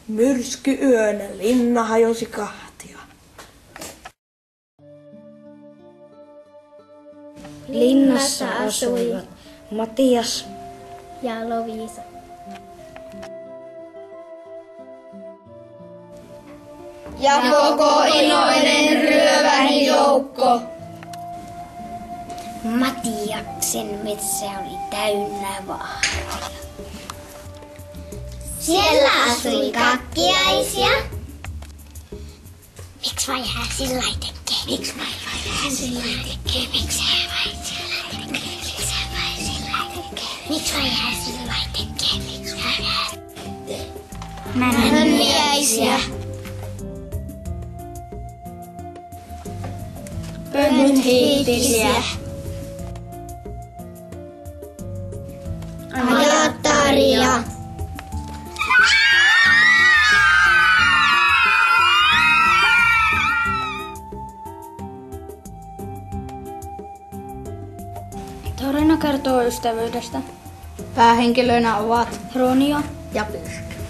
Myrskyyönä linna hajosi kahtia. Linnassa asuivat Matias ja Loviisa. Ja koko iloinen ryövärijoukko. Matiaksen metsä oli täynnä vaaroja. Siellä asui kakkiaisia. Miksi vai sillä tekee? Miksi vai sillä tekee? Miksi vai sillä tekee? Miksi vai sillä tekee? Miksi vai Männiäisiä. Pömythiittisiä. Ajattaria. Tarina kertoo ystävyydestä. Päähenkilöinä ovat Ronja ja Pyrkky.